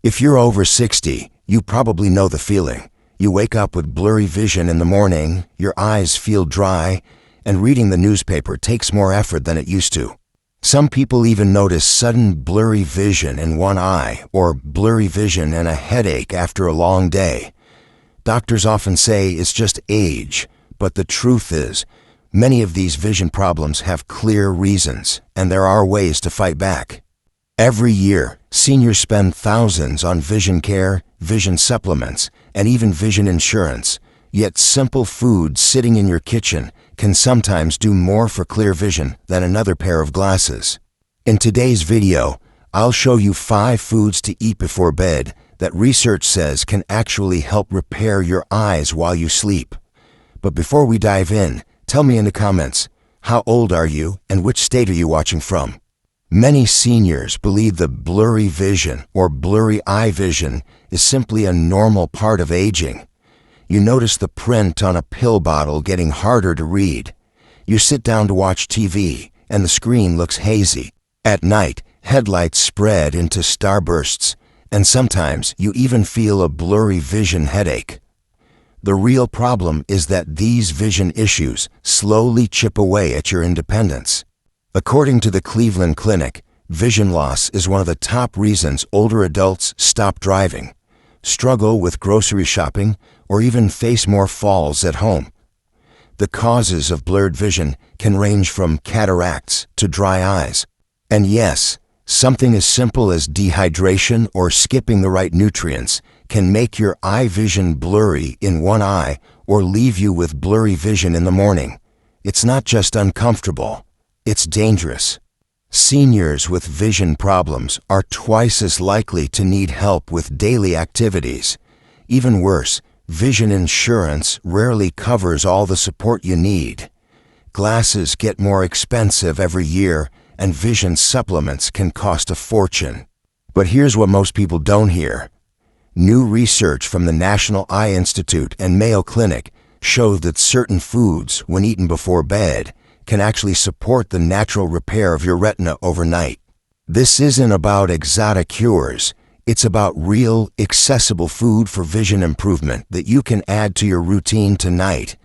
If you're over 60, you probably know the feeling. You wake up with blurry vision in the morning, your eyes feel dry, and reading the newspaper takes more effort than it used to. Some people even notice sudden blurry vision in one eye or blurry vision and a headache after a long day. Doctors often say it's just age, but the truth is, many of these vision problems have clear reasons, and there are ways to fight back. Every year, seniors spend thousands on vision care, vision supplements, and even vision insurance, yet simple food sitting in your kitchen can sometimes do more for clear vision than another pair of glasses. In today's video, I'll show you 5 foods to eat before bed that research says can actually help repair your eyes while you sleep. But before we dive in, tell me in the comments, how old are you and which state are you watching from? Many seniors believe that blurry vision or blurry eye vision is simply a normal part of aging. You notice the print on a pill bottle getting harder to read. You sit down to watch TV and the screen looks hazy. At night, headlights spread into starbursts, and sometimes you even feel a blurry vision headache. The real problem is that these vision issues slowly chip away at your independence. According to the Cleveland Clinic, vision loss is one of the top reasons older adults stop driving, struggle with grocery shopping, or even face more falls at home. The causes of blurred vision can range from cataracts to dry eyes. And yes, something as simple as dehydration or skipping the right nutrients can make your eye vision blurry in one eye or leave you with blurry vision in the morning. It's not just uncomfortable, it's dangerous. Seniors with vision problems are twice as likely to need help with daily activities. Even worse, vision insurance rarely covers all the support you need. Glasses get more expensive every year, and vision supplements can cost a fortune. But here's what most people don't hear. New research from the National Eye Institute and Mayo Clinic show that certain foods, when eaten before bed, can actually support the natural repair of your retina overnight. This isn't about exotic cures. It's about real, accessible food for vision improvement that you can add to your routine tonight.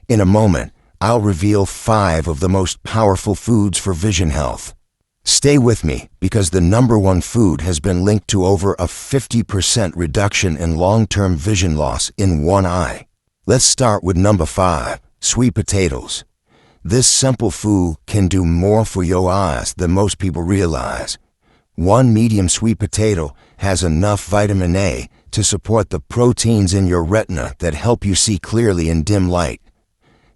In a moment, I'll reveal 5 of the most powerful foods for vision health. Stay with me because the number 1 food has been linked to over a 50% reduction in long-term vision loss in one eye. Let's start with number 5, sweet potatoes. This simple food can do more for your eyes than most people realize. One medium sweet potato has enough vitamin A to support the proteins in your retina that help you see clearly in dim light.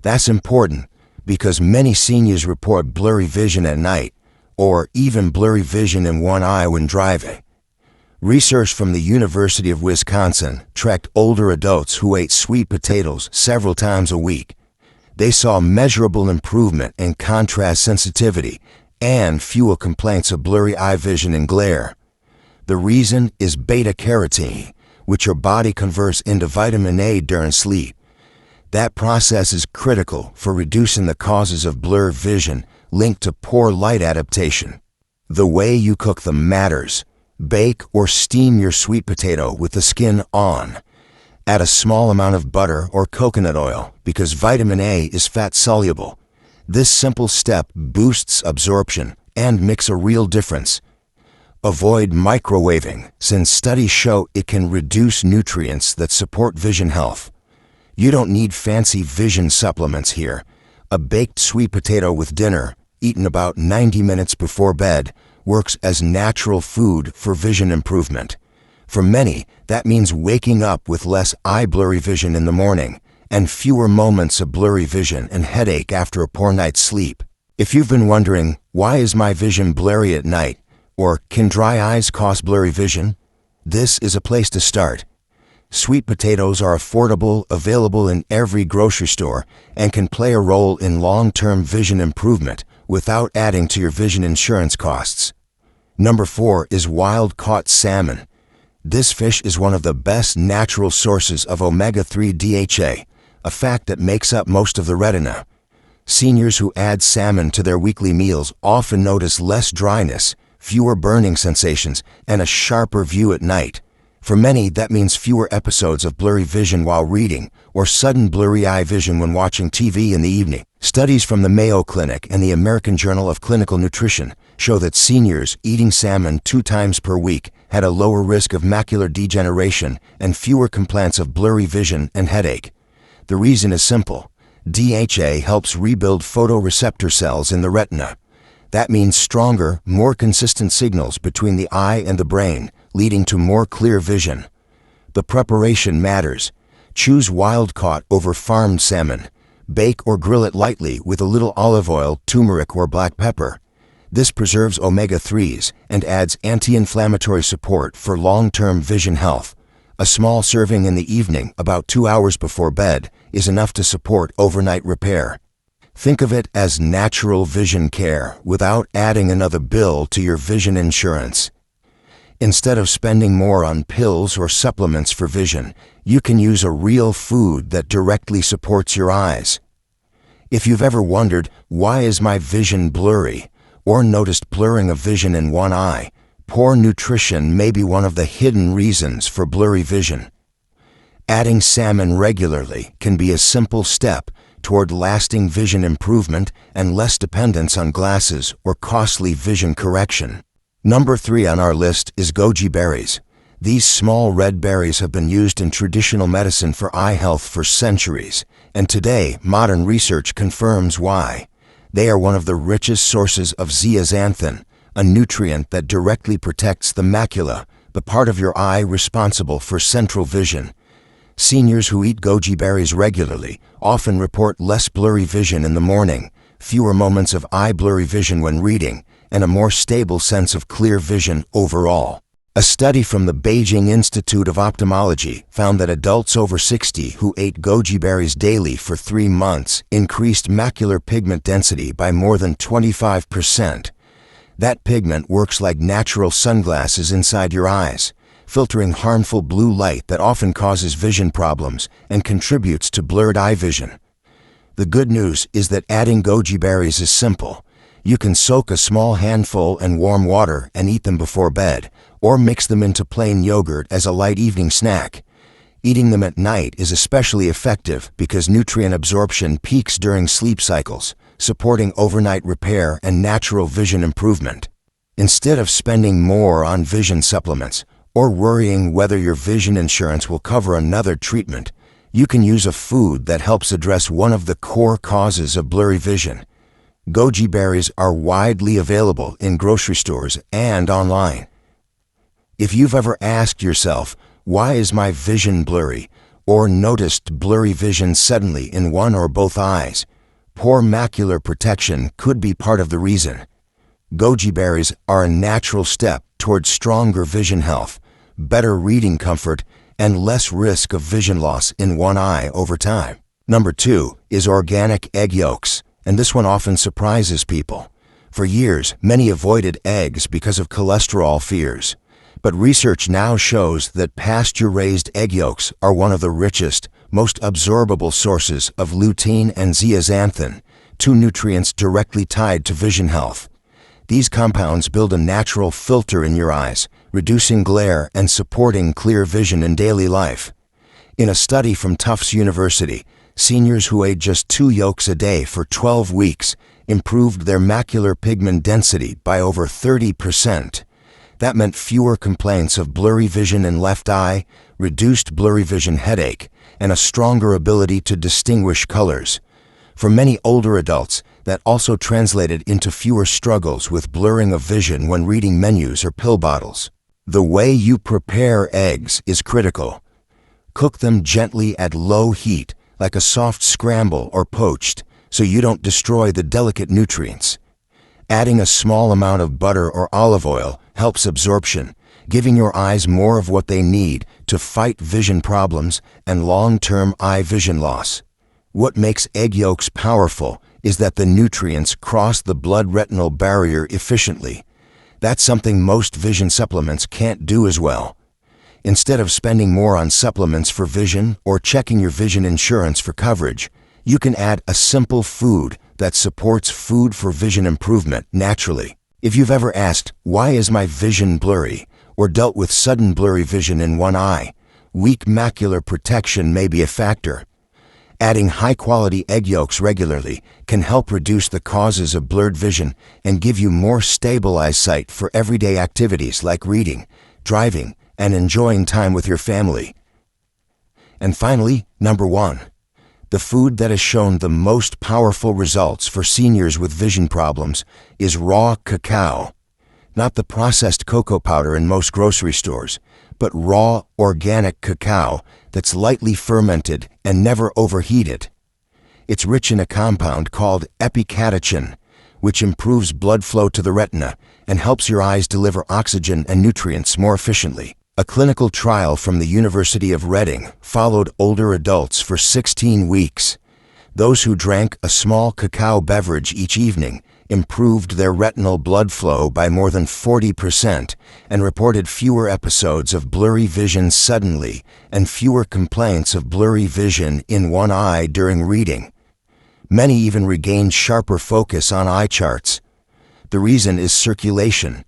That's important because many seniors report blurry vision at night or even blurry vision in one eye when driving. Research from the University of Wisconsin tracked older adults who ate sweet potatoes several times a week. They saw measurable improvement in contrast sensitivity and fewer complaints of blurry eye vision and glare. The reason is beta-carotene, which your body converts into vitamin A during sleep. That process is critical for reducing the causes of blurred vision linked to poor light adaptation. The way you cook them matters. Bake or steam your sweet potato with the skin on. Add a small amount of butter or coconut oil because vitamin A is fat-soluble. This simple step boosts absorption and makes a real difference. Avoid microwaving since studies show it can reduce nutrients that support vision health. You don't need fancy vision supplements here. A baked sweet potato with dinner, eaten about 90 minutes before bed, works as natural food for vision improvement. For many, that means waking up with less eye blurry vision in the morning and fewer moments of blurry vision and headache after a poor night's sleep. If you've been wondering, why is my vision blurry at night? Or can dry eyes cause blurry vision? This is a place to start. Sweet potatoes are affordable, available in every grocery store, and can play a role in long-term vision improvement without adding to your vision insurance costs. Number 4 is wild-caught salmon. This fish is one of the best natural sources of omega-3 DHA, a fact that makes up most of the retina. Seniors who add salmon to their weekly meals often notice less dryness, fewer burning sensations, and a sharper view at night. For many, that means fewer episodes of blurry vision while reading, or sudden blurry eye vision when watching TV in the evening. Studies from the Mayo Clinic and the American Journal of Clinical Nutrition show that seniors eating salmon 2 times per week had a lower risk of macular degeneration and fewer complaints of blurry vision and headache. The reason is simple. DHA helps rebuild photoreceptor cells in the retina. That means stronger, more consistent signals between the eye and the brain, leading to more clear vision. The preparation matters. Choose wild-caught over farmed salmon. Bake or grill it lightly with a little olive oil, turmeric, or black pepper. This preserves omega-3s and adds anti-inflammatory support for long-term vision health. A small serving in the evening, about 2 hours before bed, is enough to support overnight repair. Think of it as natural vision care without adding another bill to your vision insurance. Instead of spending more on pills or supplements for vision, you can use a real food that directly supports your eyes. If you've ever wondered, why is my vision blurry, or noticed blurring of vision in one eye, poor nutrition may be one of the hidden reasons for blurry vision. Adding salmon regularly can be a simple step toward lasting vision improvement and less dependence on glasses or costly vision correction. Number 3 on our list is goji berries. These small red berries have been used in traditional medicine for eye health for centuries, and today modern research confirms why. They are one of the richest sources of zeaxanthin, a nutrient that directly protects the macula, the part of your eye responsible for central vision. Seniors who eat goji berries regularly often report less blurry vision in the morning, fewer moments of eye blurry vision when reading, and a more stable sense of clear vision overall. A study from the Beijing Institute of Ophthalmology found that adults over 60 who ate goji berries daily for 3 months increased macular pigment density by more than 25%. That pigment works like natural sunglasses inside your eyes, filtering harmful blue light that often causes vision problems and contributes to blurred eye vision. The good news is that adding goji berries is simple. You can soak a small handful in warm water and eat them before bed, or mix them into plain yogurt as a light evening snack. Eating them at night is especially effective because nutrient absorption peaks during sleep cycles, supporting overnight repair and natural vision improvement. Instead of spending more on vision supplements or worrying whether your vision insurance will cover another treatment, you can use a food that helps address one of the core causes of blurry vision. Goji berries are widely available in grocery stores and online. If you've ever asked yourself, why is my vision blurry, or noticed blurry vision suddenly in one or both eyes, poor macular protection could be part of the reason. Goji berries are a natural step towards stronger vision health, better reading comfort, and less risk of vision loss in one eye over time. Number 2 is organic egg yolks, and this one often surprises people. For years, many avoided eggs because of cholesterol fears. But research now shows that pasture-raised egg yolks are one of the richest, most absorbable sources of lutein and zeaxanthin, 2 nutrients directly tied to vision health. These compounds build a natural filter in your eyes, reducing glare and supporting clear vision in daily life. In a study from Tufts University, seniors who ate just 2 yolks a day for 12 weeks improved their macular pigment density by over 30%. That meant fewer complaints of blurry vision in left eye, reduced blurry vision headache, and a stronger ability to distinguish colors. For many older adults, that also translated into fewer struggles with blurring of vision when reading menus or pill bottles. The way you prepare eggs is critical. Cook them gently at low heat, like a soft scramble or poached, so you don't destroy the delicate nutrients. Adding a small amount of butter or olive oil helps absorption, giving your eyes more of what they need to fight vision problems and long-term eye vision loss. What makes egg yolks powerful is that the nutrients cross the blood-retinal barrier efficiently. That's something most vision supplements can't do as well. Instead of spending more on supplements for vision or checking your vision insurance for coverage, you can add a simple food that supports food for vision improvement naturally. If you've ever asked, "Why is my vision blurry?" or dealt with sudden blurry vision in one eye, weak macular protection may be a factor. Adding high-quality egg yolks regularly can help reduce the causes of blurred vision and give you more stable eyesight for everyday activities like reading, driving, and enjoying time with your family. And finally, number 1. The food that has shown the most powerful results for seniors with vision problems is raw cacao. Not the processed cocoa powder in most grocery stores, but raw, organic cacao that's lightly fermented and never overheated. It's rich in a compound called epicatechin, which improves blood flow to the retina and helps your eyes deliver oxygen and nutrients more efficiently. A clinical trial from the University of Reading followed older adults for 16 weeks. Those who drank a small cacao beverage each evening improved their retinal blood flow by more than 40% and reported fewer episodes of blurry vision suddenly and fewer complaints of blurry vision in one eye during reading. Many even regained sharper focus on eye charts. The reason is circulation.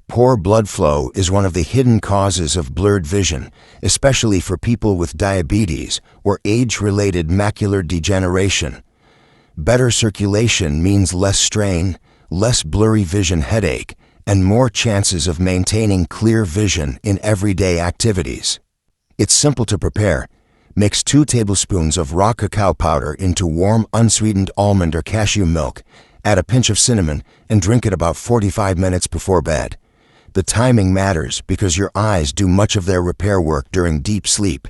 Poor blood flow is one of the hidden causes of blurred vision, especially for people with diabetes or age-related macular degeneration. Better circulation means less strain, less blurry vision headache, and more chances of maintaining clear vision in everyday activities. It's simple to prepare. Mix 2 tablespoons of raw cacao powder into warm, unsweetened almond or cashew milk, add a pinch of cinnamon, and drink it about 45 minutes before bed. The timing matters because your eyes do much of their repair work during deep sleep.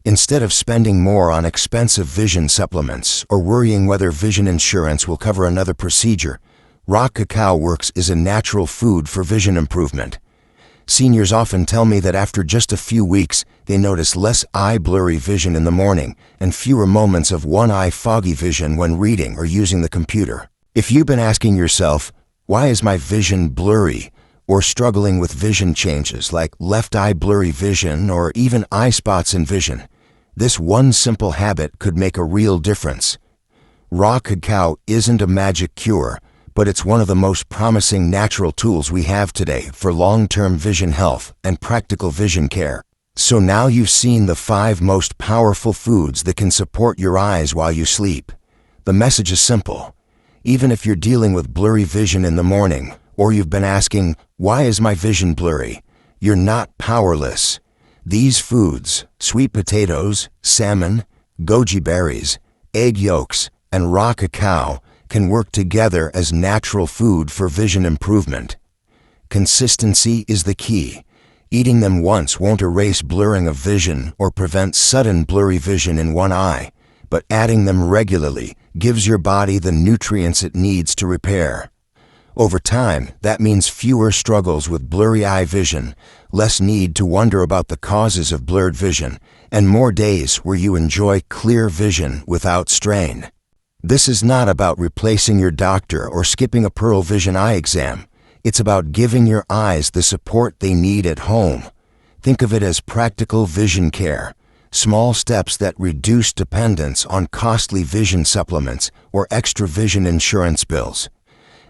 Instead of spending more on expensive vision supplements or worrying whether vision insurance will cover another procedure, raw cacao works as a natural food for vision improvement. Seniors often tell me that after just a few weeks, they notice less eye blurry vision in the morning and fewer moments of one-eye foggy vision when reading or using the computer. If you've been asking yourself, "Why is my vision blurry?" or struggling with vision changes like left eye blurry vision or even eye spots in vision, this one simple habit could make a real difference. Raw cacao isn't a magic cure, but it's one of the most promising natural tools we have today for long-term vision health and practical vision care. So now you've seen the 5 most powerful foods that can support your eyes while you sleep. The message is simple. Even if you're dealing with blurry vision in the morning, or you've been asking, "Why is my vision blurry?" you're not powerless. These foods, sweet potatoes, salmon, goji berries, egg yolks, and raw cacao, can work together as natural food for vision improvement. Consistency is the key. Eating them once won't erase blurring of vision or prevent sudden blurry vision in one eye, but adding them regularly gives your body the nutrients it needs to repair. Over time, that means fewer struggles with blurry eye vision, less need to wonder about the causes of blurred vision, and more days where you enjoy clear vision without strain. This is not about replacing your doctor or skipping a Pearl Vision eye exam. It's about giving your eyes the support they need at home. Think of it as practical vision care, small steps that reduce dependence on costly vision supplements or extra vision insurance bills.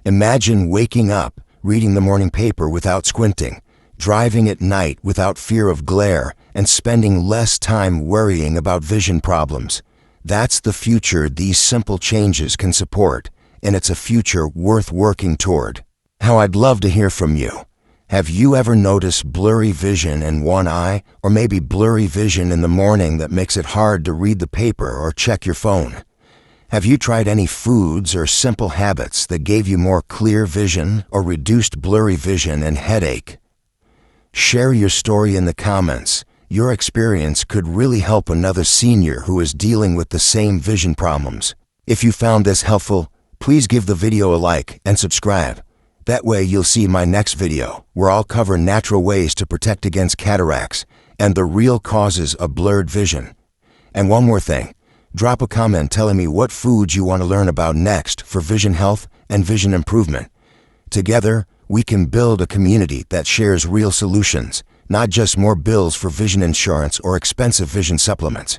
Imagine waking up, reading the morning paper without squinting, driving at night without fear of glare, and spending less time worrying about vision problems. That's the future these simple changes can support, and it's a future worth working toward. How I'd love to hear from you. Have you ever noticed blurry vision in one eye, or maybe blurry vision in the morning that makes it hard to read the paper or check your phone? Have you tried any foods or simple habits that gave you more clear vision or reduced blurry vision and headache? Share your story in the comments. Your experience could really help another senior who is dealing with the same vision problems. If you found this helpful, please give the video a like and subscribe. That way you'll see my next video, where I'll cover natural ways to protect against cataracts and the real causes of blurred vision. And one more thing. Drop a comment telling me what foods you want to learn about next for vision health and vision improvement. Together, we can build a community that shares real solutions, not just more bills for vision insurance or expensive vision supplements.